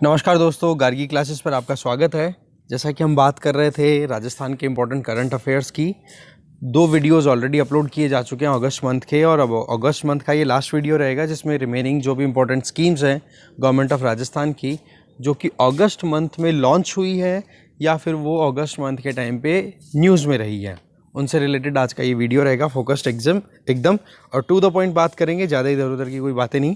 नमस्कार दोस्तों, गार्गी क्लासेस पर आपका स्वागत है। जैसा कि हम बात कर रहे थे राजस्थान के इम्पोर्टेंट करंट अफेयर्स की, 2 वीडियोस ऑलरेडी अपलोड किए जा चुके हैं अगस्त मंथ के, और अब अगस्त मंथ का ये लास्ट वीडियो रहेगा जिसमें रिमेनिंग जो भी इम्पोर्टेंट स्कीम्स हैं गवर्नमेंट ऑफ राजस्थान की, जो कि अगस्त मंथ में लॉन्च हुई है या फिर वो अगस्त मंथ के टाइम पे न्यूज़ में रही है, उनसे रिलेटेड आज का ये वीडियो रहेगा। फोकस्ड एकदम और टू द पॉइंट बात करेंगे, ज़्यादा इधर उधर की कोई बातें नहीं।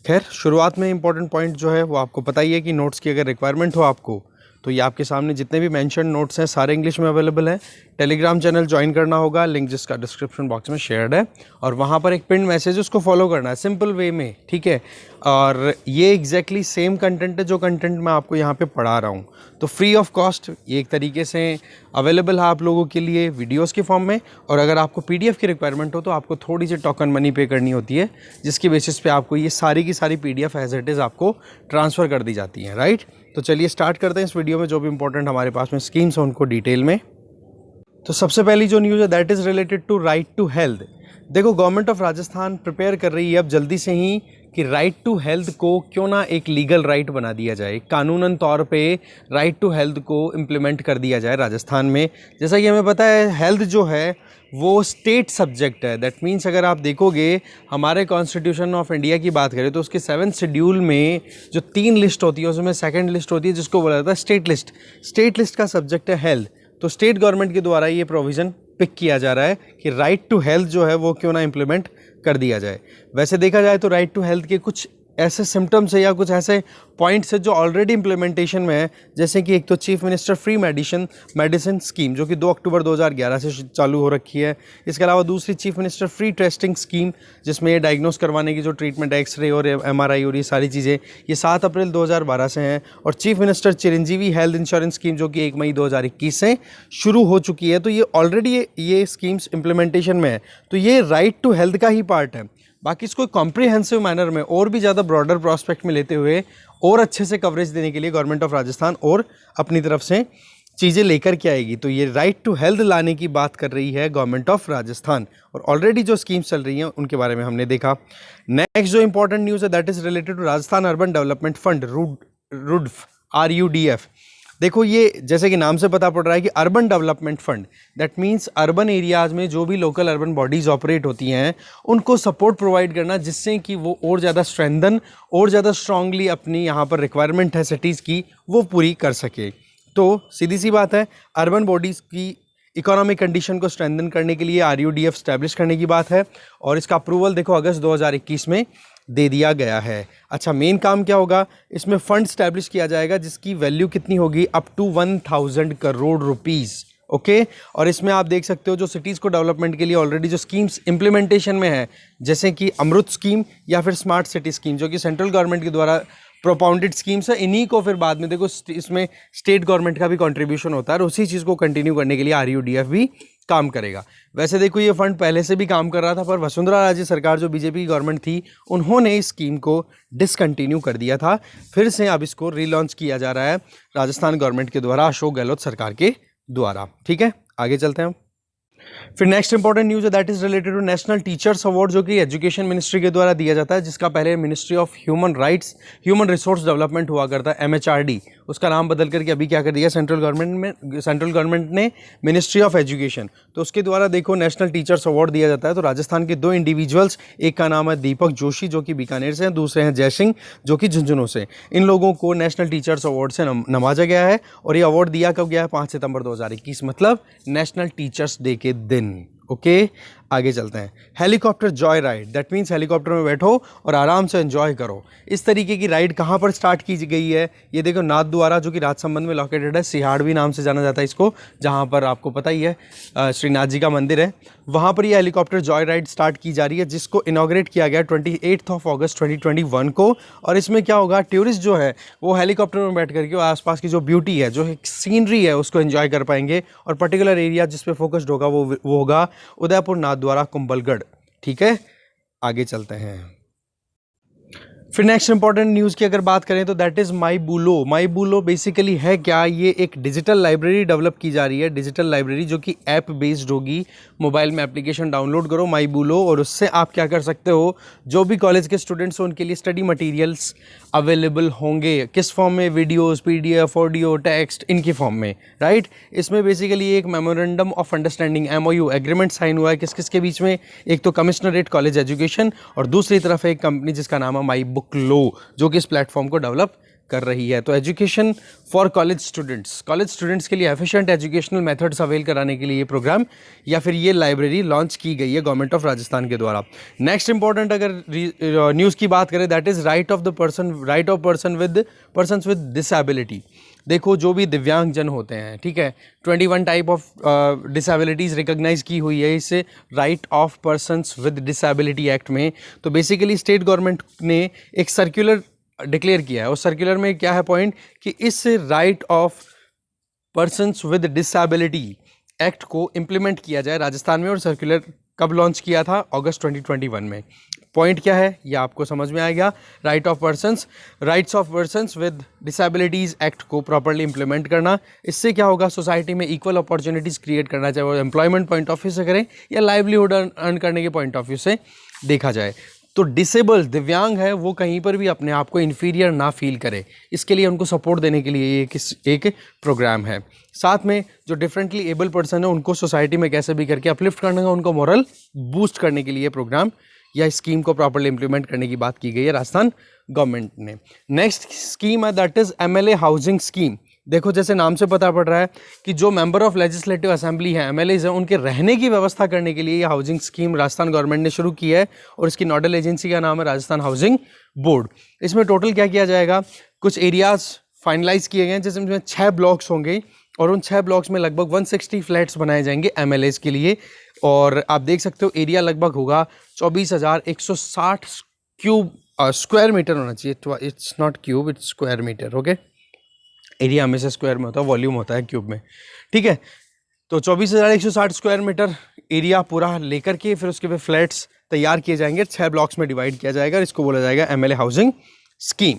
खैर, शुरुआत में इंपॉर्टेंट पॉइंट जो है वो आपको पता ही है कि नोट्स की अगर रिक्वायरमेंट हो आपको, तो ये आपके सामने जितने भी मेंशन नोट्स हैं सारे इंग्लिश में अवेलेबल हैं। टेलीग्राम चैनल ज्वाइन करना होगा, लिंक जिसका डिस्क्रिप्शन बॉक्स में शेयर्ड है, और वहाँ पर एक पिन मैसेज उसको फॉलो करना है सिंपल वे में, ठीक है। और ये एग्जैक्टली सेम कंटेंट है जो कंटेंट मैं आपको यहाँ पे पढ़ा रहा हूँ, तो फ्री ऑफ कॉस्ट ये एक तरीके से अवेलेबल है आप लोगों के लिए वीडियोस के फॉर्म में। और अगर आपको पीडीएफ की रिक्वायरमेंट हो तो आपको थोड़ी सी टोकन मनी पे करनी होती है, जिसकी बेसिस पे आपको ये सारी की सारी पीडीएफ एज इट इज़ आपको ट्रांसफ़र कर दी जाती हैं, राइट। तो चलिए स्टार्ट करते हैं इस वीडियो में जो भी इंपॉर्टेंट हमारे पास में स्कीम्स हैं उनको डिटेल में। तो सबसे पहली जो न्यूज़ है that is related to right to health. देखो, गवर्नमेंट ऑफ राजस्थान प्रिपेयर कर रही है अब जल्दी से ही कि राइट टू हेल्थ को क्यों ना एक लीगल राइट बना दिया जाए, कानूनन तौर पे राइट टू हेल्थ को इम्प्लीमेंट कर दिया जाए राजस्थान में। जैसा कि हमें पता है हेल्थ जो है वो स्टेट सब्जेक्ट है। दैट मीन्स अगर आप देखोगे हमारे कॉन्स्टिट्यूशन ऑफ इंडिया की बात करें तो उसके 7th शेड्यूल में जो 3 लिस्ट होती है उसमें सेकंड लिस्ट होती है जिसको बोला जाता है स्टेट लिस्ट। स्टेट लिस्ट का सब्जेक्ट है हेल्थ, तो स्टेट गवर्नमेंट के द्वारा ये प्रोविज़न पिक किया जा रहा है कि राइट टू हेल्थ जो है वो क्यों ना इम्प्लीमेंट कर दिया जाए। वैसे देखा जाए तो राइट टू हेल्थ के कुछ ऐसे सिम्टम्स है या कुछ ऐसे पॉइंट्स है जो ऑलरेडी इम्प्लीमेंटेशन में है, जैसे कि एक तो chief minister free medicine scheme जो कि 2 अक्टूबर 2011 से चालू हो रखी है। इसके अलावा दूसरी chief minister free testing scheme, जिसमें ये डायग्नोस करवाने की जो ट्रीटमेंट है एक्सरे और एमआरआई और ये सारी चीज़ें, ये 7 अप्रैल 2012 से हैं। और chief minister Chiranjeevi health insurance scheme जो कि 1 मई 2021 से शुरू हो चुकी है। तो ये ऑलरेडी ये स्कीम्स इम्प्लीमेंटेशन में है, तो ये राइट टू हेल्थ का ही पार्ट है। बाकी इसको कॉम्प्रिहेंसिव मैनर में और भी ज़्यादा ब्रॉडर प्रॉस्पेक्ट में लेते हुए और अच्छे से कवरेज देने के लिए गवर्नमेंट ऑफ राजस्थान और अपनी तरफ से चीज़ें लेकर के आएगी। तो ये राइट टू हेल्थ लाने की बात कर रही है गवर्नमेंट ऑफ राजस्थान, और ऑलरेडी जो स्कीम्स चल रही हैं उनके बारे में हमने देखा। नेक्स्ट जो इंपॉर्टेंट न्यूज़ है that is related to Rajasthan urban development fund, RUDF। देखो, ये जैसे कि नाम से पता पड़ रहा है कि urban development fund, that means urban areas में जो भी लोकल अर्बन बॉडीज़ ऑपरेट होती हैं उनको सपोर्ट प्रोवाइड करना, जिससे कि वो और ज़्यादा स्ट्रेंथन और ज़्यादा स्ट्रांगली अपनी यहाँ पर रिक्वायरमेंट है सिटीज़ की वो पूरी कर सके। तो सीधी सी बात है, अर्बन बॉडीज़ की इकोनॉमिक कंडीशन को स्ट्रेंथन करने के लिए RUDF स्टैब्लिश करने की बात है, और इसका अप्रूवल देखो अगस्त 2021 में दे दिया गया है। अच्छा, मेन काम क्या होगा, इसमें फंड स्टैब्लिश किया जाएगा जिसकी वैल्यू कितनी होगी, up to 1000 crore rupees, okay. और इसमें आप देख सकते हो जो सिटीज़ को डेवलपमेंट के लिए ऑलरेडी जो स्कीम्स इम्प्लीमेंटेशन में है, जैसे कि अमृत स्कीम या फिर स्मार्ट सिटी स्कीम जो कि सेंट्रल गवर्नमेंट के द्वारा प्रोपाउंडेड स्कीम्स है, इन्हीं को फिर बाद में देखो इसमें स्टेट गवर्नमेंट का भी कंट्रीब्यूशन होता है, और उसी चीज़ को कंटिन्यू करने के लिए RUDF भी काम करेगा। वैसे देखो, ये फंड पहले से भी काम कर रहा था, पर वसुंधरा राजे सरकार जो बीजेपी की गवर्नमेंट थी उन्होंने इस स्कीम को डिसकंटिन्यू कर दिया था। फिर से अब इसको रीलॉन्च किया जा रहा है राजस्थान गवर्नमेंट के द्वारा, अशोक गहलोत सरकार के द्वारा, ठीक है। आगे चलते हैं। फिर नेक्स्ट इंपॉर्टेंट न्यूज़ है that is related to national teachers award, जो कि एजुकेशन मिनिस्ट्री के द्वारा दिया जाता है, जिसका पहले ministry of human resource development हुआ करता है, MHRD। उसका नाम बदल करके अभी क्या कर दिया सेंट्रल गवर्नमेंट ने मिनिस्ट्री ऑफ एजुकेशन। तो उसके द्वारा देखो नेशनल टीचर्स अवार्ड दिया जाता है। तो राजस्थान के 2 इंडिविजुअल्स, एक का नाम है दीपक जोशी जो कि बीकानेर से हैं, दूसरे हैं जय सिंह जो कि झुंझुनू से। इन लोगों को नेशनल टीचर्स अवार्ड से नवाजा गया है, और ये अवार्ड दिया कब गया है, 5 सितंबर 2021, मतलब नेशनल टीचर्स डे के दिन, ओके। आगे चलते हैं। Helicopter Joy ride, that means helicopter में बैठो और आराम से एंजॉय करो। इस तरीके की राइड कहाँ पर स्टार्ट की गई है, ये देखो नाथद्वारा जो कि राजसमंद में लोकेटेड है, सिहाड़वी नाम से जाना जाता है इसको, जहाँ पर आपको पता ही है श्रीनाथ जी का मंदिर है, वहाँ पर ये हेलीकॉप्टर जॉय राइड स्टार्ट की जा रही है, जिसको इनॉग्रेट किया गया 28 अगस्त 2021 को। और इसमें क्या होगा, टूरिस्ट जो है वो हेलीकॉप्टर में बैठ करके आसपास की जो ब्यूटी है, जो सीनरी है, उसको एंजॉय कर पाएंगे। और पर्टिकुलर एरिया जिस पे फोकस्ड होगा वो होगा उदयपुर नाथद्वारा कुंभलगढ़, ठीक है। आगे चलते हैं। फिर नेक्स्ट इंपॉर्टेंट न्यूज़ की अगर बात करें तो that is my Bulo. My Bulo basically है क्या, ये एक डिजिटल लाइब्रेरी डेवलप की जा रही है, डिजिटल लाइब्रेरी जो कि ऐप बेस्ड होगी। मोबाइल में एप्लीकेशन डाउनलोड करो माई बूलो, और उससे आप क्या कर सकते हो, जो भी कॉलेज के स्टूडेंट्स हो उनके लिए स्टडी मटेरियल्स अवेलेबल होंगे। किस फॉर्म में, वीडियोस, पीडीएफ, ऑडियो, टेक्स्ट, इनकी फॉर्म में, राइट। इसमें बेसिकली एक memorandum of understanding MOU agreement sign हुआ है किस किस के बीच में, एक तो कमिश्नरेट कॉलेज एजुकेशन और दूसरी तरफ एक कंपनी जिसका नाम है माई बुक लो, जो कि इस प्लेटफॉर्म को डेवलप कर रही है। तो एजुकेशन फॉर कॉलेज स्टूडेंट्स के लिए एफिशिएंट एजुकेशनल मेथड्स अवेल कराने के लिए ये प्रोग्राम या फिर ये लाइब्रेरी लॉन्च की गई है गवर्नमेंट ऑफ राजस्थान के द्वारा। नेक्स्ट इंपॉर्टेंट अगर न्यूज़ की बात करें that is right of persons with disability. देखो जो भी दिव्यांग जन होते हैं, ठीक है, 21 टाइप ऑफ डिसेबिलिटीज़ रिकॉग्नाइज की हुई है इस right of persons with disability act में। तो बेसिकली स्टेट गवर्नमेंट ने एक सर्कुलर डिक्लेयर किया है, और सर्कुलर में क्या है पॉइंट कि इस right of persons with disability act को इम्प्लीमेंट किया जाए राजस्थान में। और सर्कुलर कब लॉन्च किया था, अगस्त 2021 में। पॉइंट क्या है ये आपको समझ में आएगा। Rights of persons with disabilities act को प्रॉपर्ली इंप्लीमेंट करना, इससे क्या होगा, सोसाइटी में इक्वल अपॉर्चुनिटीज़ क्रिएट करना, चाहे वो एम्प्लॉयमेंट पॉइंट ऑफ व्यू से करें या लाइवलीहुड अर्न करने के पॉइंट ऑफ व्यू से देखा जाए। तो डिसेबल दिव्यांग है वो कहीं पर भी अपने आप को इन्फीरियर ना फील करे, इसके लिए उनको सपोर्ट देने के लिए एक प्रोग्राम है। साथ में जो डिफरेंटली एबल पर्सन है उनको सोसाइटी में कैसे भी करके अपलिफ्ट करने का, उनको मोरल बूस्ट करने के लिए प्रोग्राम या स्कीम को प्रॉपर्ली इंप्लीमेंट करने की बात की गई है राजस्थान गवर्नमेंट ने। नेक्स्ट स्कीम है that is MLA housing scheme. देखो जैसे नाम से पता पड़ रहा है कि जो मेंबर ऑफ लेजिस्लेटिव असेंबली है, MLAs हैं, उनके रहने की व्यवस्था करने के लिए ये हाउसिंग स्कीम राजस्थान गवर्नमेंट ने शुरू की है, और इसकी नोडल एजेंसी का नाम है राजस्थान हाउसिंग बोर्ड। इसमें टोटल क्या किया जाएगा, कुछ एरियाज फाइनलाइज किए गए हैं जिसमें 6 ब्लॉक्स होंगे, और उन 6 ब्लॉक्स में लगभग 160 फ्लैट्स बनाए जाएंगे MLAs के लिए। और आप देख सकते हो एरिया लगभग होगा 24,160 स्क्वायर मीटर होना चाहिए। It's not cube, it's square metre. Okay, area हमेशा स्क्वायर में होता है, वॉल्यूम होता है क्यूब में, ठीक है। तो 24,160 स्क्वायर मीटर एरिया पूरा लेकर के फिर उसके पे फ्लैट्स तैयार किए जाएंगे, 6 ब्लॉक्स में डिवाइड किया जाएगा, इसको बोला जाएगा MLA housing scheme.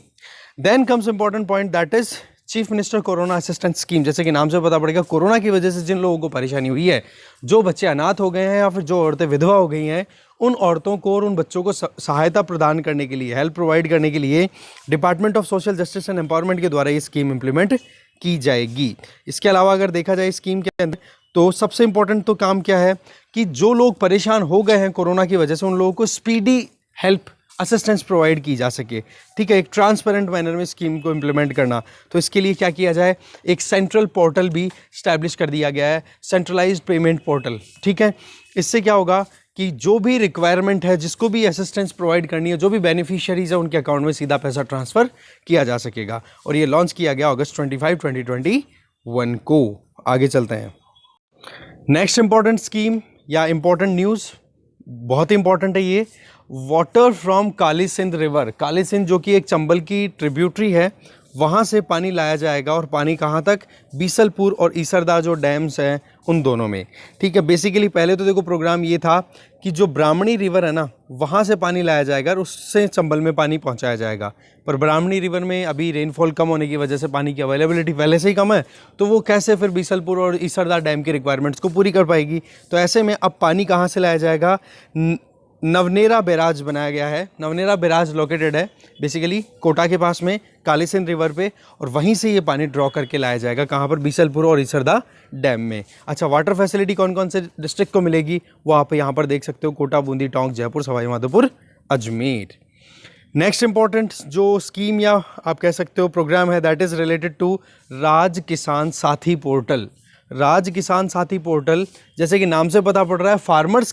Then comes important point that is chief minister corona assistance scheme. जैसे कि नाम से पता पड़ेगा, कोरोना की वजह से जिन लोगों को परेशानी हुई है, जो बच्चे अनाथ हो गए हैं या फिर जो औरतें विधवा हो गई हैं, उन औरतों को और उन बच्चों को सहायता प्रदान करने के लिए, हेल्प प्रोवाइड करने के लिए department of social justice and empowerment के द्वारा ये स्कीम इंप्लीमेंट की जाएगी। इसके अलावा अगर देखा जाए स्कीम के अंदर, तो सबसे इंपॉर्टेंट तो काम क्या है कि जो लोग परेशान हो गए हैं कोरोना की वजह से, उन लोगों को स्पीडी हेल्प असिस्टेंस प्रोवाइड की जा सके, ठीक है, एक ट्रांसपेरेंट मैनर में स्कीम को इम्प्लीमेंट करना। तो इसके लिए क्या किया जाए, एक सेंट्रल पोर्टल भी स्टैब्लिश कर दिया गया है, सेंट्रलाइज्ड पेमेंट पोर्टल, ठीक है। इससे क्या होगा कि जो भी रिक्वायरमेंट है, जिसको भी असिस्टेंस प्रोवाइड करनी है, जो भी बेनिफिशियरीज है, उनके अकाउंट में सीधा पैसा ट्रांसफ़र किया जा सकेगा। और ये लॉन्च किया गया अगस्त 25, 2021 को। आगे चलते हैं। नेक्स्ट इंपॉर्टेंट स्कीम या इंपॉर्टेंट न्यूज़, बहुत इंपॉर्टेंट है ये, water from Kali Sindh river. Kali Sindh जो कि एक चंबल की ट्रिब्यूटरी है, वहाँ से पानी लाया जाएगा, और पानी कहाँ तक, बीसलपुर और ईसरदा जो डैम्स हैं उन दोनों में, ठीक है। बेसिकली पहले तो देखो प्रोग्राम ये था कि जो ब्राह्मणी रिवर है ना, वहाँ से पानी लाया जाएगा और उससे चंबल में पानी पहुँचाया जाएगा। पर ब्राह्मणी रिवर में अभी रेनफॉल कम होने की वजह से पानी की अवेलेबिलिटी पहले से ही कम है, तो वो कैसे फिर बीसलपुर और ईसरदा डैम की रिक्वायरमेंट्स को पूरी कर पाएगी। तो ऐसे में अब पानी कहाँ से लाया जाएगा, नवनेरा बैराज बनाया गया है। नवनेरा बैराज लोकेटेड है बेसिकली कोटा के पास में, काली सिंध रिवर पे, और वहीं से ये पानी ड्रॉ करके लाया जाएगा, कहाँ पर, बीसलपुर और ईसरदा डैम में। अच्छा, वाटर फैसिलिटी कौन कौन से डिस्ट्रिक्ट को मिलेगी वो आप यहाँ पर देख सकते हो, कोटा, बूंदी, टोंक, जयपुर, सवाई माधोपुर, अजमेर। नेक्स्ट इंपॉर्टेंट जो स्कीम या आप कह सकते हो प्रोग्राम है, दैट इज़ रिलेटेड टू राज किसान साथी पोर्टल। राज किसान साथी पोर्टल, जैसे कि नाम से पता पड़ रहा है, फार्मर्स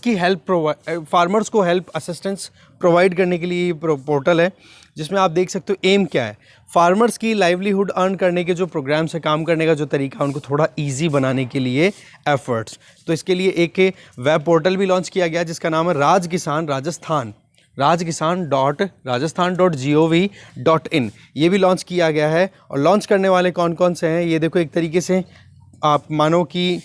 को हेल्प असिस्टेंस प्रोवाइड करने के लिए पोर्टल है, जिसमें आप देख सकते हो एम क्या है, फार्मर्स की लाइवलीहुड अर्न करने के जो प्रोग्राम से काम करने का जो तरीका, उनको थोड़ा इजी बनाने के लिए एफर्ट्स। तो इसके लिए एक वेब पोर्टल भी लॉन्च किया गया जिसका नाम है राज किसान राजस्थान, rajkisan.rajasthan.gov.in। ये भी लॉन्च किया गया है। और लॉन्च करने वाले कौन कौन से हैं ये देखो, एक तरीके से आप मानो कि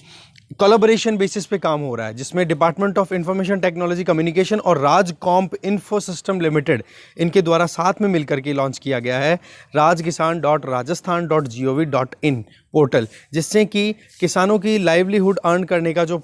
कोलैबोरेशन बेसिस पे काम हो रहा है, जिसमें department of information technology communication और राजकॉम्प इन्फो सिस्टम लिमिटेड इनके द्वारा साथ में मिलकर के लॉन्च किया गया है rajkisan.rajasthan.gov.in पोर्टल, जिससे कि किसानों की लाइवलीहुड अर्न करने का जो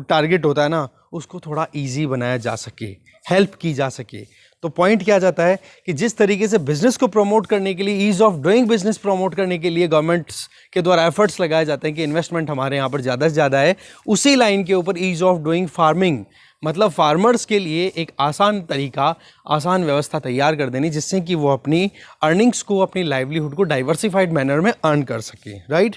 टारगेट होता है ना, उसको थोड़ा इजी बनाया जा सके, हेल्प की जा सके। तो पॉइंट क्या जाता है कि जिस तरीके से बिजनेस को प्रमोट करने के लिए, ease of doing business promote करने के लिए गवर्नमेंट्स के द्वारा एफर्ट्स लगाए जाते हैं कि इन्वेस्टमेंट हमारे यहाँ पर ज़्यादा से ज़्यादा है, उसी लाइन के ऊपर ईज ऑफ डूइंग फार्मिंग, मतलब फार्मर्स के लिए एक आसान तरीका, आसान व्यवस्था तैयार कर देनी, जिससे कि वो अपनी अर्निंग्स को, अपनी लाइवलीहुड को डाइवर्सिफाइड मैनर में अर्न कर सके, राइट।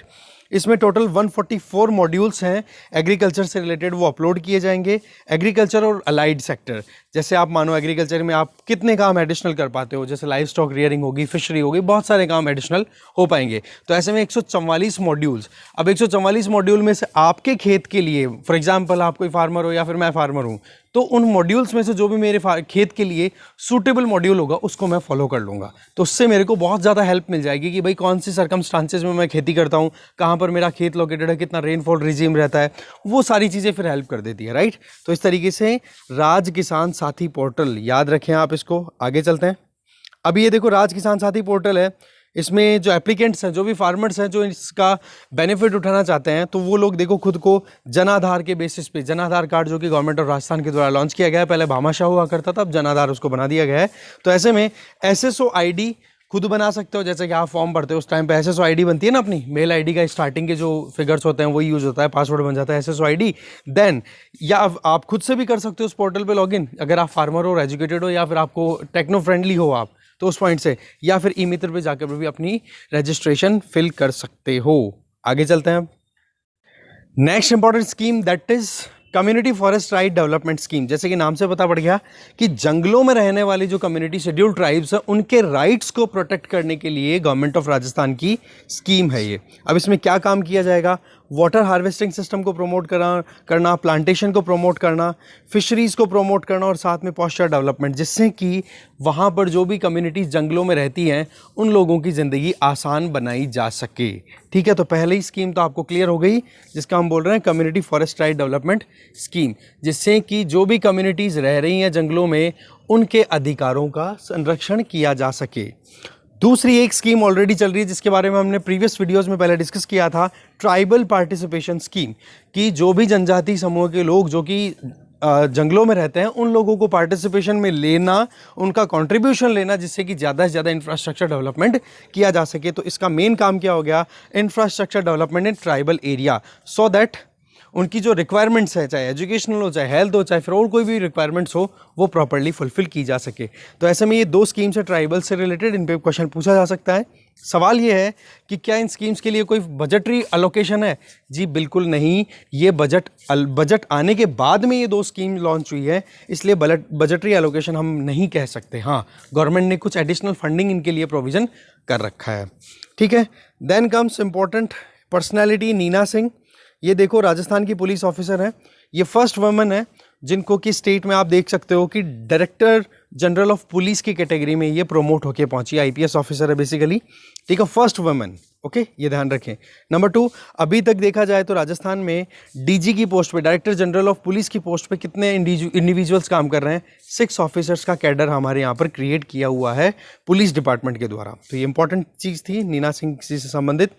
इसमें टोटल 144 मॉड्यूल्स हैं एग्रीकल्चर से रिलेटेड, वो अपलोड किए जाएंगे। एग्रीकल्चर और अलाइड सेक्टर, जैसे आप मानो एग्रीकल्चर में आप कितने काम एडिशनल कर पाते हो, जैसे लाइव स्टॉक रियरिंग होगी, फिशरी होगी, बहुत सारे काम एडिशनल हो पाएंगे। तो ऐसे में 144 मॉड्यूल्स, अब 144 मॉड्यूल में से आपके खेत के लिए, फॉर एग्जाम्पल आप कोई फार्मर हो या फिर मैं फार्मर हूँ, तो उन मॉड्यूल्स में से जो भी मेरे खेत के लिए सूटेबल मॉड्यूल होगा उसको मैं फॉलो कर लूँगा। तो उससे मेरे को बहुत ज़्यादा हेल्प मिल जाएगी कि भाई कौन सी सर्कमस्टांसेस में मैं खेती करता हूँ, कहाँ पर मेरा खेत लोकेटेड है, कितना रेनफॉल रिजीम रहता है, वो सारी चीज़ें फिर हेल्प कर देती है, राइट। तो इस तरीके से राज किसान साथी पोर्टल, याद रखें आप इसको। आगे चलते हैं। अभी ये देखो राज किसान साथी पोर्टल है, इसमें जो एप्लीकेंट्स हैं, जो भी फार्मर्स हैं, जो इसका बेनिफिट उठाना चाहते हैं, तो वो लोग देखो खुद को जन आधार के बेसिस पे, जन आधार कार्ड जो कि गवर्नमेंट ऑफ राजस्थान के द्वारा लॉन्च किया गया है, पहले भामाशाह हुआ करता था, अब जन आधार उसको बना दिया गया है। तो ऐसे में SSO ID खुद बना सकते हो, जैसे कि आप फॉर्म भरते हो उस टाइम पे SSO ID बनती है ना अपनी, मेल ID का स्टार्टिंग के जो फिगर्स होते हैं वही यूज़ होता है, पासवर्ड बन जाता है SSO ID। देन या आप खुद से भी कर सकते हो उस पोर्टल पे लॉगिन, अगर आप फार्मर हो, एजुकेटेड हो, या फिर आपको टेक्नो फ्रेंडली हो आप, तो उस पॉइंट से, या फिर ई मित्र पे जाकर भी अपनी रजिस्ट्रेशन फिल कर सकते हो। आगे चलते हैं। Next important scheme that is community forest right development scheme. जैसे कि नाम से पता पड़ गया कि जंगलों में रहने वाली जो कम्युनिटी शेड्यूल्ड ट्राइब्स है, उनके राइट्स को प्रोटेक्ट करने के लिए गवर्नमेंट ऑफ राजस्थान की स्कीम है ये। अब इसमें क्या काम किया जाएगा? वाटर हार्वेस्टिंग सिस्टम को प्रमोट करना, प्लांटेशन को प्रमोट करना, फिशरीज़ को प्रमोट करना, और साथ में पॉस्चर डेवलपमेंट, जिससे कि वहाँ पर जो भी कम्युनिटीज़ जंगलों में रहती हैं उन लोगों की ज़िंदगी आसान बनाई जा सके। ठीक है, तो पहले ही स्कीम तो आपको क्लियर हो गई, जिसका हम बोल रहे हैं community forest right development scheme, जिससे कि जो भी कम्युनिटीज़ रह रही हैं जंगलों में, उनके अधिकारों का संरक्षण किया जा सके। दूसरी एक स्कीम ऑलरेडी चल रही है, जिसके बारे में हमने प्रीवियस वीडियोस में पहले डिस्कस किया था, ट्राइबल पार्टिसिपेशन स्कीम, कि जो भी जनजाति समूह के लोग जो कि जंगलों में रहते हैं, उन लोगों को पार्टिसिपेशन में लेना, उनका कंट्रीब्यूशन लेना, जिससे कि ज़्यादा से ज़्यादा इंफ्रास्ट्रक्चर डेवलपमेंट किया जा सके। तो इसका मेन काम क्या हो गया? Infrastructure development in tribal area, so that उनकी जो रिक्वायरमेंट्स है, चाहे एजुकेशनल हो, चाहे हेल्थ हो, चाहे फिर और कोई भी रिक्वायरमेंट्स हो, वो प्रॉपर्ली फुलफिल की जा सके। तो ऐसे में ये दो स्कीम्स है ट्राइबल से रिलेटेड, इन पे क्वेश्चन पूछा जा सकता है। सवाल ये है कि क्या इन स्कीम्स के लिए कोई बजटरी अलोकेशन है? जी बिल्कुल नहीं, ये बजट आने के बाद में ये दो स्कीम लॉन्च हुई है, इसलिए बजटरी अलोकेशन हम नहीं कह सकते। हाँ, गवर्नमेंट ने कुछ एडिशनल फंडिंग इनके लिए प्रोविज़न कर रखा है। ठीक है, then comes important personality, Neena Singh. ये देखो राजस्थान की पुलिस ऑफिसर है, ये फर्स्ट वुमन है जिनको कि स्टेट में आप देख सकते हो कि डायरेक्टर जनरल ऑफ पुलिस की कैटेगरी में ये प्रमोट होके पहुंची, IPS ऑफिसर है बेसिकली। ठीक है, फर्स्ट वुमन, ओके, ये ध्यान रखें। नंबर 2, अभी तक देखा जाए तो राजस्थान में DG की पोस्ट पे, डायरेक्टर जनरल ऑफ पुलिस की पोस्ट पे कितने इंडिविजुअल्स काम कर रहे हैं? 6 ऑफिसर्स का कैडर हमारे यहाँ पर क्रिएट किया हुआ है पुलिस डिपार्टमेंट के द्वारा। तो ये इंपॉर्टेंट चीज़ थी नीना सिंह से संबंधित।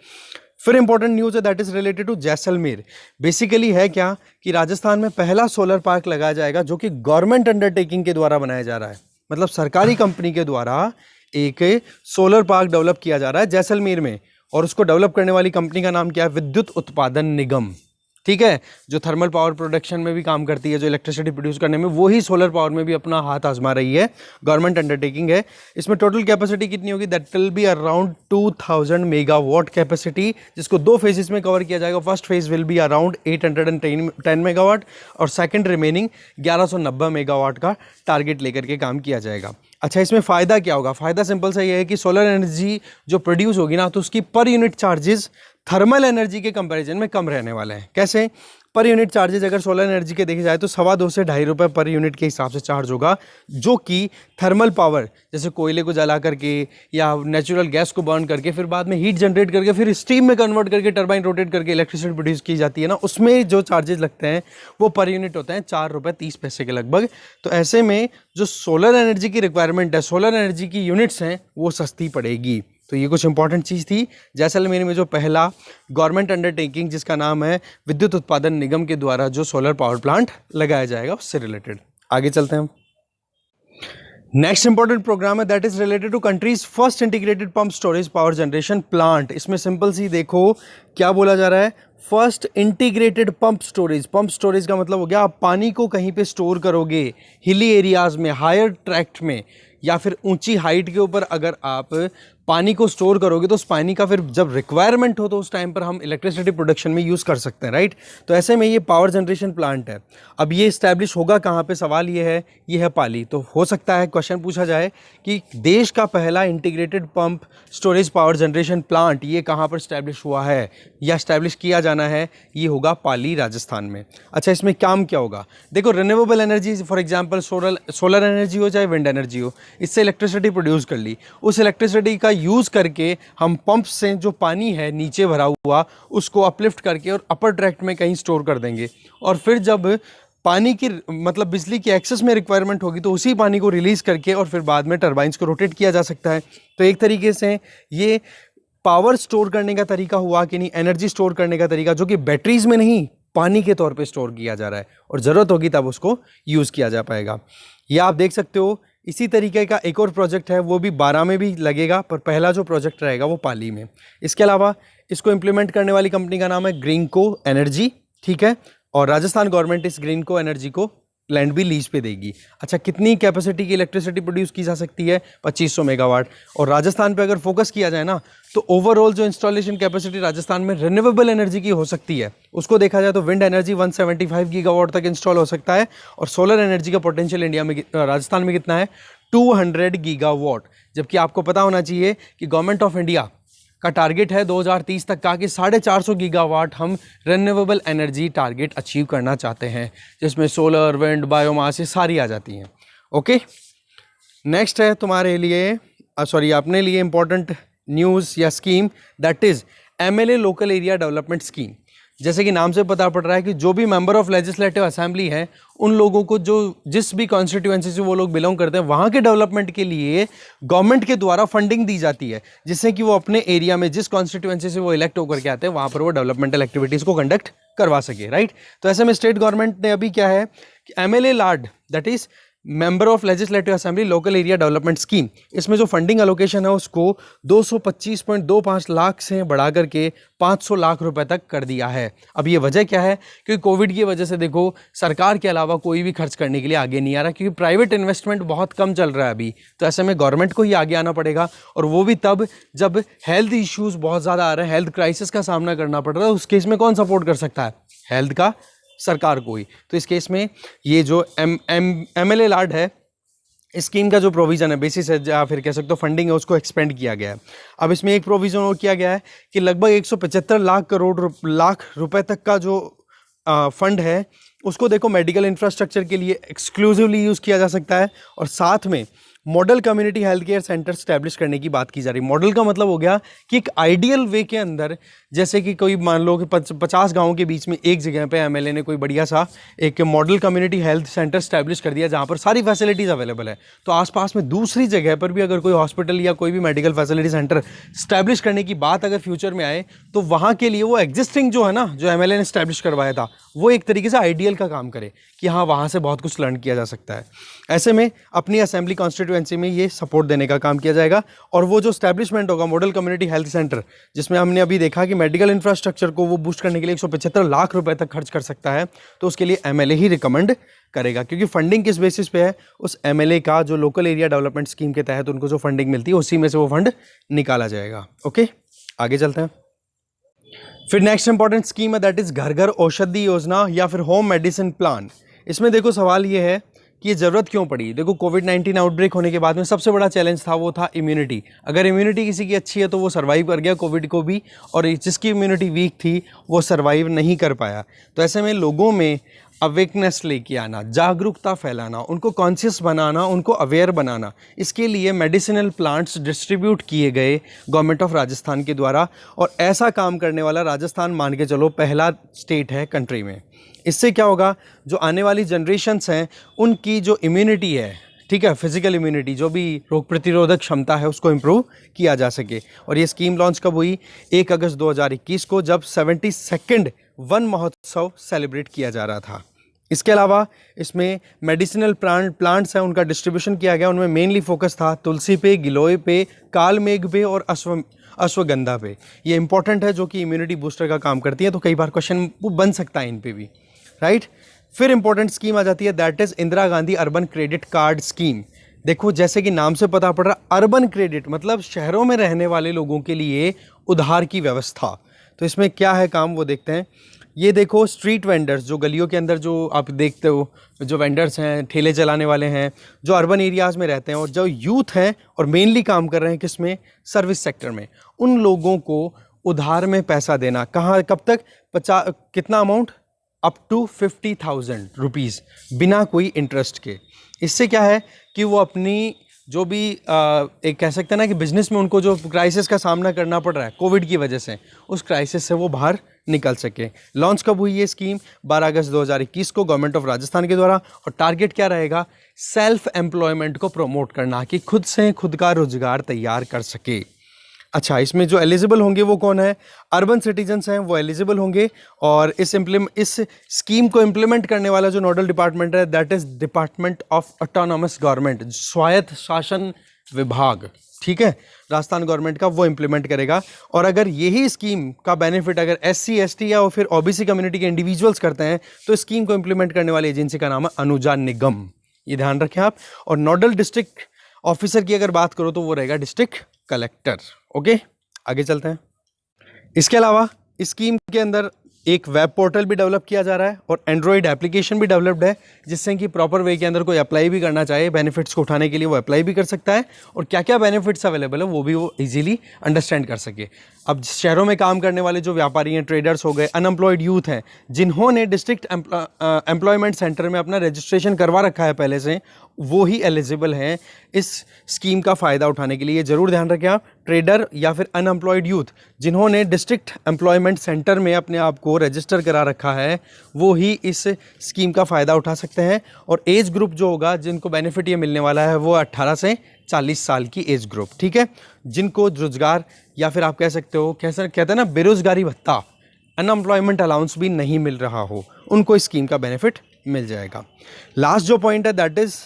फिर इंपॉर्टेंट न्यूज़ है that is related to Jaisalmer. Basically है क्या कि राजस्थान में पहला सोलर पार्क लगाया जाएगा, जो कि गवर्नमेंट अंडरटेकिंग के द्वारा बनाया जा रहा है, मतलब सरकारी कंपनी के द्वारा एक सोलर पार्क डेवलप किया जा रहा है जैसलमेर में, और उसको डेवलप करने वाली कंपनी का नाम क्या है? विद्युत उत्पादन निगम। ठीक है, जो थर्मल पावर प्रोडक्शन में भी काम करती है, जो इलेक्ट्रिसिटी प्रोड्यूस करने में, वही सोलर पावर में भी अपना हाथ आजमा रही है, गवर्नमेंट अंडरटेकिंग है। इसमें टोटल कैपेसिटी कितनी होगी? That will be around 2000 megawatt capacity, जिसको 2 फेजेस में कवर किया जाएगा। First phase will be around 810 megawatt, और सेकंड रिमेनिंग 1190 मेगावाट का टारगेट लेकर के काम किया जाएगा। अच्छा, इसमें फ़ायदा क्या होगा? फ़ायदा सिंपल सा ये है कि सोलर एनर्जी जो प्रोड्यूस होगी ना, तो उसकी per unit charges thermal energy के कंपैरिजन में कम रहने वाले हैं। कैसे? पर यूनिट चार्जेज अगर सोलर एनर्जी के देखे जाए तो 2.25 से ₹2.5 पर यूनिट के हिसाब से चार्ज होगा, जो कि थर्मल पावर जैसे कोयले को जला करके या नेचुरल गैस को बर्न करके फिर बाद में हीट जनरेट करके फिर स्टीम में कन्वर्ट करके टरबाइन रोटेट करके इलेक्ट्रिसिटी प्रोड्यूस की जाती है ना, उसमें जो चार्जेस लगते हैं वो पर यूनिट होते हैं ₹4.30 के लगभग। तो ऐसे में जो सोलर एनर्जी की रिक्वायरमेंट है, सोलर एनर्जी की यूनिट्स हैं, वो सस्ती पड़ेगी। तो ये कुछ इंपॉर्टेंट चीज़ थी। जैसलमेर में जो पहला गवर्नमेंट अंडरटेकिंग जिसका नाम है विद्युत उत्पादन निगम के द्वारा जो सोलर पावर प्लांट लगाया जाएगा उससे रिलेटेड। आगे चलते हैं हम। नेक्स्ट इंपॉर्टेंट प्रोग्राम है that is related to countries first integrated pump storage power generation plant. इसमें सिंपल सी देखो क्या बोला जा रहा है, first integrated pump storage. Pump storage का मतलब हो गया आप पानी को कहीं पे स्टोर करोगे, हिली एरियाज में, हायर ट्रैक्ट में या फिर ऊंची हाइट के ऊपर अगर आप पानी को स्टोर करोगे तो उस पानी का फिर जब रिक्वायरमेंट हो तो उस टाइम पर हम इलेक्ट्रिसिटी प्रोडक्शन में यूज़ कर सकते हैं, राइट। तो ऐसे में ये पावर जनरेशन प्लांट है। अब ये इस्टेब्लिश होगा कहाँ पे, सवाल ये है पाली। तो हो सकता है क्वेश्चन पूछा जाए कि देश का पहला integrated pump storage power generation plant ये कहाँ पर इस्टेब्लिश हुआ है या इस्टेब्लिश किया जाना है, ये होगा पाली राजस्थान में। अच्छा, इसमें काम क्या होगा, देखो renewable energy for example solar energy हो चाहे विंड एनर्जी हो, इससे इलेक्ट्रिसिटी प्रोड्यूस कर ली, उस इलेक्ट्रिसिटी का यूज़ करके हम पंप से जो पानी है नीचे भरा हुआ उसको अपलिफ्ट करके और अपर ट्रैक्ट में कहीं स्टोर कर देंगे, और फिर जब पानी की मतलब बिजली की एक्सेस में रिक्वायरमेंट होगी तो उसी पानी को रिलीज़ करके और फिर बाद में टरबाइंस को रोटेट किया जा सकता है। तो एक तरीके से ये पावर स्टोर करने का तरीका हुआ कि नहीं, एनर्जी स्टोर करने का तरीका, जो कि बैटरीज में नहीं पानी के तौर पे स्टोर किया जा रहा है और ज़रूरत होगी तब उसको यूज़ किया जा पाएगा। ये आप देख सकते हो। इसी तरीके का एक और प्रोजेक्ट है, वो भी 12 में भी लगेगा, पर पहला जो प्रोजेक्ट रहेगा वो पाली में। इसके अलावा इसको इम्प्लीमेंट करने वाली कंपनी का नाम है ग्रीनको एनर्जी, ठीक है, और राजस्थान गवर्नमेंट इस ग्रीनको एनर्जी को लैंड भी लीज पे देगी। अच्छा, कितनी कैपेसिटी की इलेक्ट्रिसिटी प्रोड्यूस की जा सकती है, 2500 मेगावाट। और राजस्थान पे अगर फोकस किया जाए ना तो ओवरऑल जो इंस्टॉलेशन कैपेसिटी राजस्थान में रिन्यूएबल एनर्जी की हो सकती है, उसको देखा जाए तो विंड एनर्जी 175 गीगावाट तक इंस्टॉल हो सकता है, और सोलर एनर्जी का पोटेंशियल इंडिया में राजस्थान में कितना है, 200 गीगावाट। जबकि आपको पता होना चाहिए कि गवर्नमेंट ऑफ इंडिया का टारगेट है 2030 तक का कि 450 गीगावाट हम रिन्यूएबल एनर्जी टारगेट अचीव करना चाहते हैं, जिसमें सोलर, विंड, बायोमास ये सारी आ जाती हैं। ओके, नेक्स्ट है तुम्हारे लिए अपने लिए इंपॉर्टेंट न्यूज़ या scheme, that is MLA local area development scheme. जैसे कि नाम से पता पड़ रहा है कि जो भी मेंबर ऑफ लेजिस्लेटिव असेंबली हैं उन लोगों को जो जिस भी कॉन्स्टिट्यूएंसी से वो लोग बिलोंग करते हैं वहाँ के डेवलपमेंट के लिए गवर्नमेंट के द्वारा फंडिंग दी जाती है, जिससे कि वो अपने एरिया में जिस कॉन्स्टिट्यूएंसी से वो इलेक्ट होकर के आते हैं वहाँ पर वो डेवलपमेंटल एक्टिविटीज़ को कंडक्ट करवा सके, राइट। तो ऐसे में स्टेट गवर्नमेंट ने अभी क्या है कि MLA Lad, that is member of legislative assembly local area development scheme, इसमें जो फंडिंग एलोकेशन है उसको 225.25 लाख से बढ़ा करके 500 लाख रुपए तक कर दिया है। अब ये वजह क्या है, क्योंकि कोविड की वजह से देखो सरकार के अलावा कोई भी खर्च करने के लिए आगे नहीं आ रहा, क्योंकि प्राइवेट इन्वेस्टमेंट बहुत कम चल रहा है अभी। तो ऐसे में गवर्नमेंट को ही आगे आना पड़ेगा, और वो भी तब जब हेल्थ इश्यूज़ बहुत ज़्यादा आ रहे हैं, हेल्थ क्राइसिस का सामना करना पड़ रहा है। उस केस में कौन सपोर्ट कर सकता है, हेल्थ का, सरकार को ही। तो इस केस में ये जो MLA लाड है, स्कीम का जो प्रोविज़न है, बेसिस है या फिर कह सकते हो फंडिंग है, उसको एक्सपेंड किया गया है। अब इसमें एक प्रोविज़न और किया गया है कि लगभग 175 लाख रुपए तक का जो फंड है उसको देखो मेडिकल इंफ्रास्ट्रक्चर के लिए एक्सक्लूसिवली यूज़ किया जा सकता है, और साथ में model community health care centre establish करने की बात की जा रही है। मॉडल का मतलब हो गया कि एक आइडियल वे के अंदर, जैसे कि कोई मान लो कि 50 गाँव के बीच में एक जगह पे MLA ने कोई बढ़िया सा एक model community health centre establish कर दिया जहाँ पर सारी फैसिलिटीज़ अवेलेबल है। तो आसपास में दूसरी जगह पर भी अगर कोई हॉस्पिटल या कोई भी मेडिकल फैसिलिटी सेंटर स्टैब्लिश करने की बात अगर फ्यूचर में आए तो वहाँ के लिए वो एग्जिस्टिंग जो है ना, जो MLA ने स्टैब्लिश करवाया था, वो एक तरीके से आइडियल का काम करे कि हाँ वहाँ से बहुत कुछ लर्न किया जा सकता है। ऐसे में अपनी असेंबली कॉन्स्टिट्यूएंसी में ये सपोर्ट देने का काम किया जाएगा, और वो जो स्टैब्लिशमेंट होगा मॉडल कम्युनिटी हेल्थ सेंटर, जिसमें हमने अभी देखा कि मेडिकल इंफ्रास्ट्रक्चर को वो बूस्ट करने के लिए 175 लाख रुपए तक खर्च कर सकता है, तो उसके लिए MLA ही रिकमेंड करेगा, क्योंकि फंडिंग किस बेसिस पे है, उस MLA का जो लोकल एरिया डेवलपमेंट स्कीम के तहत उनको जो फंडिंग मिलती है उसी में से वो फंड निकाला जाएगा। ओके, आगे चलते हैं। फिर नेक्स्ट इंपॉर्टेंट स्कीम है दैट इज घर घर औषधि योजना या फिर होम मेडिसिन प्लान। इसमें देखो सवाल ये है कि ये ज़रूरत क्यों पड़ी। देखो कोविड-19 आउटब्रेक होने के बाद में सबसे बड़ा चैलेंज था वो था इम्यूनिटी। अगर इम्यूनिटी किसी की अच्छी है तो वो सर्वाइव कर गया कोविड को भी, और जिसकी इम्यूनिटी वीक थी वो सर्वाइव नहीं कर पाया। तो ऐसे में लोगों में अवेकनेस लेके आना, जागरूकता फैलाना, उनको कॉन्शियस बनाना, उनको अवेयर बनाना, इसके लिए मेडिसिनल प्लांट्स डिस्ट्रीब्यूट किए गए गवर्नमेंट ऑफ राजस्थान के द्वारा। और ऐसा काम करने वाला राजस्थान मान के चलो पहला स्टेट है कंट्री में। इससे क्या होगा, जो आने वाली जनरेशन्स हैं उनकी जो इम्यूनिटी है, ठीक है, फिजिकल इम्यूनिटी, जो भी रोग प्रतिरोधक क्षमता है उसको इम्प्रूव किया जा सके। और ये स्कीम लॉन्च कब हुई? 1 अगस्त 2021 को, जब 72nd वन महोत्सव सेलिब्रेट किया जा रहा था। इसके अलावा इसमें मेडिसिनल प्लांट्स हैं, उनका डिस्ट्रीब्यूशन किया गया। उनमें मेनली फोकस था तुलसी पे, गिलोय पे, कालमेघ पे और अश्वगंधा पे। ये इंपॉर्टेंट है जो कि इम्यूनिटी बूस्टर का काम करती है, तो कई बार क्वेश्चन बन सकता है इन पे भी, राइट। फिर इंपॉर्टेंट स्कीम आ जाती है, that is Indira Gandhi urban credit card scheme. देखो जैसे कि नाम से पता पड़ रहा, अर्बन क्रेडिट मतलब शहरों में रहने वाले लोगों के लिए उधार की व्यवस्था। तो इसमें क्या है काम वो देखते हैं। ये देखो स्ट्रीट वेंडर्स, जो गलियों के अंदर जो आप देखते हो, जो वेंडर्स हैं, ठेले चलाने वाले हैं, जो अर्बन एरियाज़ में रहते हैं और जो यूथ हैं और मेनली काम कर रहे हैं किसमें? सर्विस सेक्टर में। उन लोगों को उधार में पैसा देना, कहाँ, कब तक? कितना अमाउंट? अप टू 50,000 रुपीज़, बिना कोई इंटरेस्ट के। इससे क्या है कि वो अपनी जो भी एक कह सकते हैं ना कि बिजनेस में उनको जो क्राइसिस का सामना करना पड़ रहा है कोविड की वजह से, उस क्राइसिस से वो बाहर निकल सके। लॉन्च कब हुई ये स्कीम? 12 अगस्त 2021 को गवर्नमेंट ऑफ राजस्थान के द्वारा। और टारगेट क्या रहेगा? सेल्फ एम्प्लॉयमेंट को प्रमोट करना, कि खुद से खुद का रोजगार तैयार कर सके। अच्छा, इसमें जो एलिजिबल होंगे वो कौन है? अर्बन सिटीजन्स हैं, वो एलिजिबल होंगे। और इस स्कीम को इम्प्लीमेंट करने वाला जो नोडल डिपार्टमेंट है, that is department of autonomous government, स्वायत्त शासन विभाग, ठीक है, राजस्थान गवर्नमेंट का, वो इम्प्लीमेंट करेगा। और अगर यही स्कीम का बेनिफिट अगर SC ST या फिर OBC कम्युनिटी के इंडिविजुअल्स करते हैं, तो स्कीम को इम्प्लीमेंट करने वाली एजेंसी का नाम है अनुजा निगम, ये ध्यान रखें आप। और नोडल डिस्ट्रिक्ट ऑफिसर की अगर बात करो तो वो रहेगा डिस्ट्रिक्ट कलेक्टर। ओके, आगे चलते हैं। इसके अलावा इस स्कीम के अंदर एक वेब पोर्टल भी डेवलप किया जा रहा है और एंड्रॉइड एप्लीकेशन भी डेवलप्ड है, जिससे कि प्रॉपर वे के अंदर कोई अप्लाई भी करना चाहे बेनिफिट्स को उठाने के लिए वो अप्लाई भी कर सकता है, और क्या क्या बेनिफिट्स अवेलेबल है वो भी वो इजीली अंडरस्टैंड कर सके। अब शहरों में काम करने वाले जो व्यापारी हैं, ट्रेडर्स हो गए, अनएम्प्लॉयड यूथ हैं, जिन्होंने डिस्ट्रिक्ट एम्प्लॉयमेंट सेंटर में अपना रजिस्ट्रेशन करवा रखा है पहले से, वो ही एलिजिबल हैं इस स्कीम का फ़ायदा उठाने के लिए। ज़रूर ध्यान रखें आप, ट्रेडर या फिर अनएम्प्लॉयड यूथ जिन्होंने डिस्ट्रिक्ट एम्प्लॉयमेंट सेंटर में अपने आप को रजिस्टर करा रखा है, वो ही इस स्कीम का फ़ायदा उठा सकते हैं। और एज ग्रुप जो होगा जिनको बेनिफिट ये मिलने वाला है, वो 18 से 40 साल की एज ग्रुप, ठीक है, जिनको रोजगार या फिर आप कह सकते हो, कैसे कहते हैं ना, बेरोजगारी भत्ता, अनएम्प्लॉयमेंट अलाउंस भी नहीं मिल रहा हो, उनको इस स्कीम का बेनिफिट मिल जाएगा। लास्ट जो पॉइंट है that is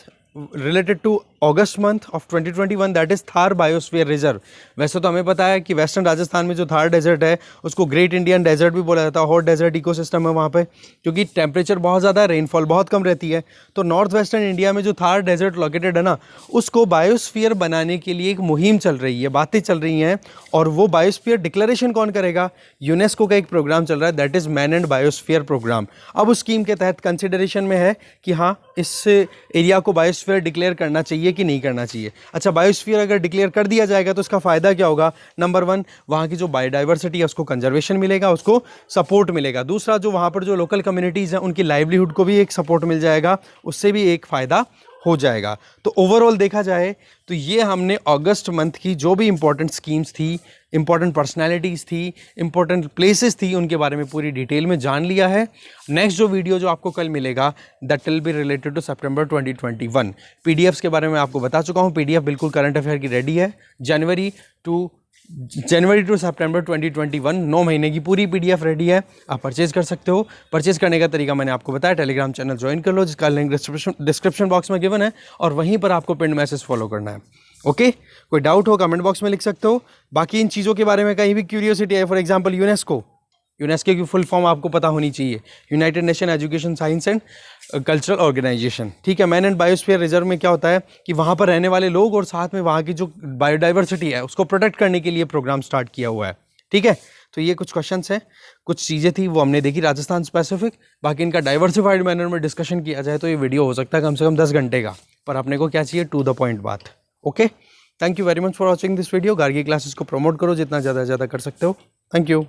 related to August month of 2021, that is Thar biosphere reserve. वैसे तो हमें पता है कि वेस्टर्न राजस्थान में जो थार डेजर्ट है उसको ग्रेट इंडियन डेजर्ट भी बोला जाता है, हॉट डेजर्ट इकोसिस्टम है वहाँ पे, क्योंकि टेम्परेचर बहुत ज़्यादा है, रेनफॉल बहुत कम रहती है। तो नॉर्थ वेस्टर्न इंडिया में जो थार डेजर्ट लोकेटेड है ना, उसको बायोस्फीयर बनाने के लिए एक मुहिम चल रही है, बातें चल रही हैं। और वो बायोस्फीयर डिक्लेरेशन कौन करेगा? यूनेस्को का एक प्रोग्राम चल रहा है, that is man and biosphere programme. अब उस स्कीम के तहत कंसिडरेशन में है कि हाँ, इस एरिया को बायोस्फीयर डिक्लेयर करना चाहिए कि नहीं करना चाहिए। अच्छा, बायोस्फीयर अगर डिक्लेयर कर दिया जाएगा तो इसका फ़ायदा क्या होगा? नंबर 1, वहाँ की जो बायोडाइवर्सिटी है उसको कंजर्वेशन मिलेगा, उसको सपोर्ट मिलेगा। दूसरा, जो वहाँ पर जो लोकल कम्युनिटीज़ हैं उनकी लाइवलीहुड को भी एक सपोर्ट मिल जाएगा, उससे भी एक फ़ायदा हो जाएगा। तो ओवरऑल देखा जाए तो ये हमने अगस्त मंथ की जो भी इंपॉर्टेंट स्कीम्स थी, इंपॉर्टेंट पर्सनैलिटीज़ थी, इंपॉर्टेंट प्लेसेस थी, उनके बारे में पूरी डिटेल में जान लिया है। नेक्स्ट जो वीडियो जो आपको कल मिलेगा, that will be related to September 2021। PDFs के बारे में आपको बता चुका हूँ, पीडीएफ बिल्कुल करंट अफेयर की रेडी है। जनवरी टू सितंबर 2021, 9 महीने की पूरी पीडीएफ रेडी है, आप परचेज कर सकते हो। परचेज करने का तरीका मैंने आपको बताया, टेलीग्राम चैनल ज्वाइन कर लो जिसका लिंक डिस्क्रिप्शन बॉक्स में गिवन है, और वहीं पर आपको पिन मैसेज फॉलो करना है। ओके, कोई डाउट हो कमेंट बॉक्स में लिख सकते हो। बाकी इन चीज़ों के बारे में कहीं भी क्यूरियोसिटी है, फॉर एग्जाम्पल यूनेस्को की फुल फॉर्म आपको पता होनी चाहिए, united nation education science and cultural organisation, ठीक है। मैन एंड बायोस्फीयर रिजर्व में क्या होता है कि वहाँ पर रहने वाले लोग और साथ में वहाँ की जो बायोडाइवर्सिटी है उसको प्रोटेक्ट करने के लिए प्रोग्राम स्टार्ट किया हुआ है, ठीक है। तो ये कुछ क्वेश्चंस हैं, कुछ चीज़ें थी वो हमने देखी राजस्थान स्पेसिफिक। बाकी इनका डाइवर्सिफाइड मैनर में डिस्कशन किया जाए तो ये वीडियो हो सकता है कम से कम 10 घंटे का, पर अपने को क्या चाहिए, टू द पॉइंट बात। Okay, thank you very much for watching this video. Gargi classes को प्रमोट करो जितना ज़्यादा कर सकते हो। Thank you.